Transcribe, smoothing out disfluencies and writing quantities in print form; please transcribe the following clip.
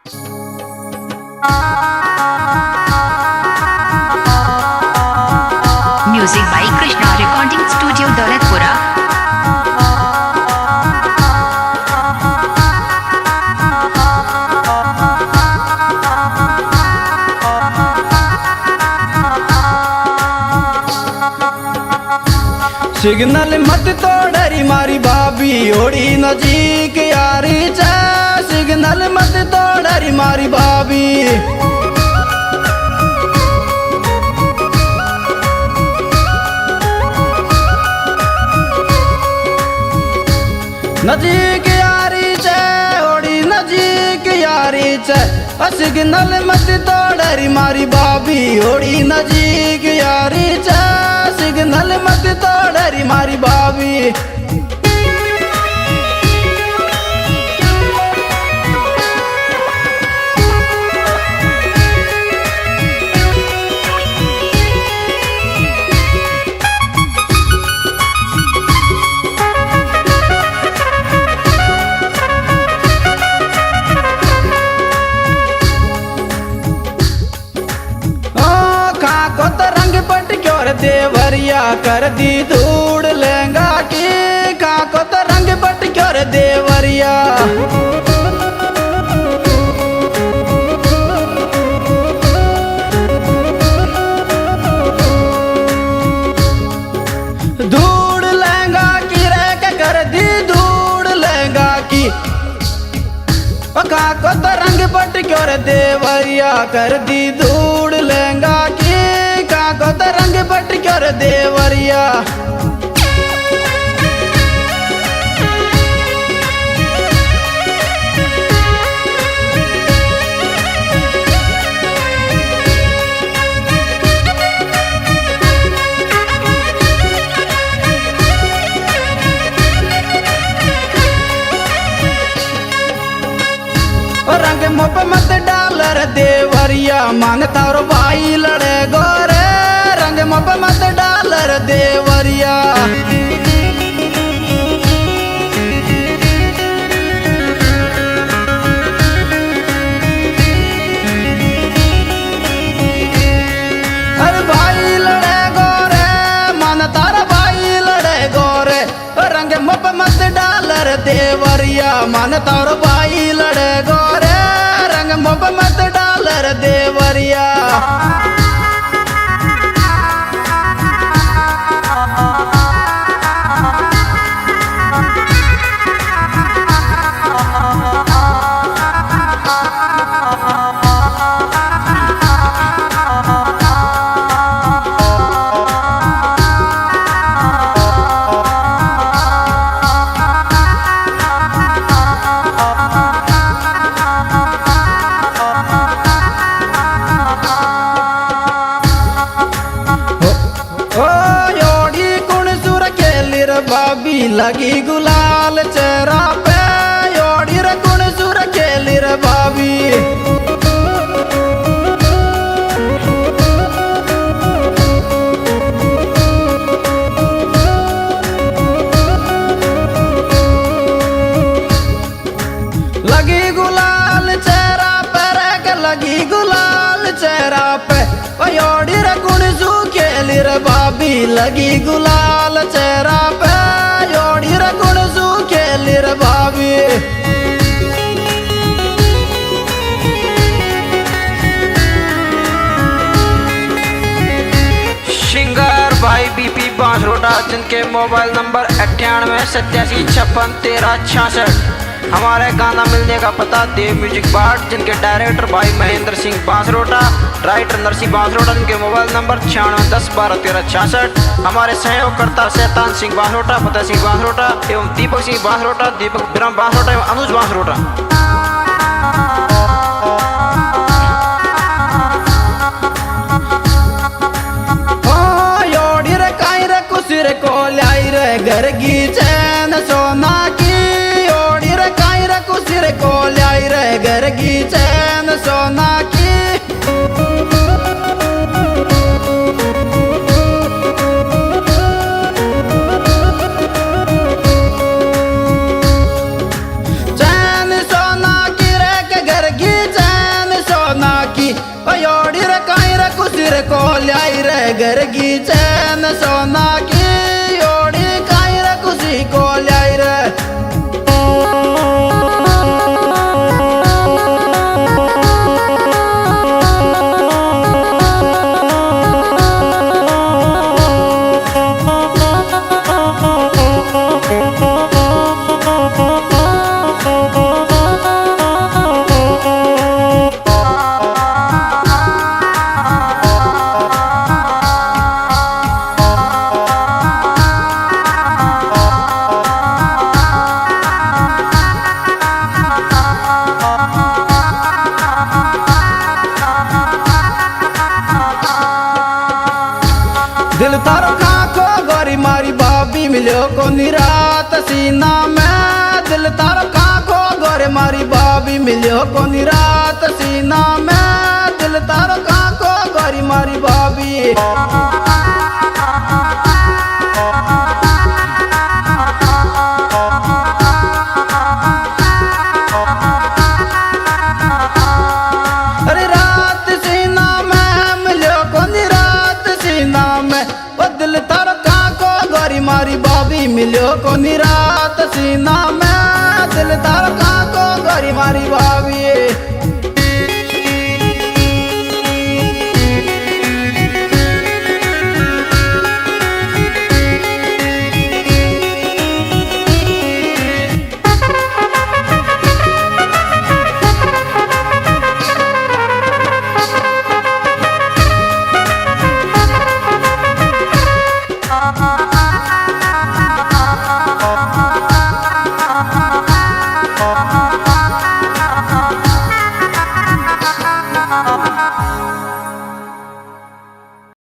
Music by Krishna Recording Studio, Daulatpura. Signal मत तोड़री मारी भाभी ओड़ी नजीक यारी चा। सिग्नल मत तोड़री मारी भाभी नजीक यारी चा ओड़ी नजीक यारी चा। सिग्नल मत तोड़री मारी भाभी ओड़ी नजीक यारी चा। सिग्नल मत तोड़री मारी भाभी देवरिया कर दी धूड़ लहंगा की काको तो रंग बट क्योर देवरिया। धूड़ लहंगा की रह के कर दी धूड़ लहंगा की काको तो रंग बट क्योर देवरिया कर दी धूड़ लहंगा की काको तो रंग बट क्योर देवरिया। रंग मुप मत डालर देवरिया मांगता रो भाई लड़े गोरे। रंग मुप मत डालर देवरिया अरे भाई लड़े गोरे मन तारा भाई लड़े गोरे। रंग मुप मत डालर देवरिया मन तारो भाई लड़े गोरे। रंग मुप मत डालर देवरिया भाभी लगी गुलाल चेहरा पे योड़ी रे गुण सुर खेली रे भाभी। लगी गुलाल चेहरा पे रे लगी गुलाल चेहरा पे योड़ी रे गुण सु खेली रे भाभी। लगी गुलाल चेहरा पे योड़ी रे गुण सु खेली रे भाभी। सिंगर भाई बीपी बांसरोटा जिनके मोबाइल नंबर 9887561366। हमारे गाना मिलने का पता देव म्यूजिक बार्ड जिनके डायरेक्टर भाई महेंद्र सिंह बांसरोटा, राइटर नरसिंह बांसरोटा जिनके मोबाइल नंबर 9610121366। हमारे सहयोगकर्ता शैतान सिंह बांसरोटा, फतेह सिंह बांसरोटा एवं दीपक सिंह बांसरोटा, दीपक विक्रम बांसरोटा एवं अनुज बांसरोटा। को लाई रे घर की चैन सोना की ओड़ी रे काई रे कुसिर को लाई रे घर की चैन सोना की। चैन को लाई रे घर की चैन सोना की ओढ़ी काई रे खुशी को लाई रे। दिल तारो खाको गोरी मारी भाभी मिलो को निरात सीना में। दिल तारो खाको गोरी मारी भाभी मिलो को निरात सीना में। दिल तारो खाको गोरी मारी भाभी। अरे रात सीना में मिलो को निरात सीना में। ओ दिल तारो काको गोरी मारी भाभी मिलो को निरात सीना में। दिल तारो काको गोरी मारी भाभी।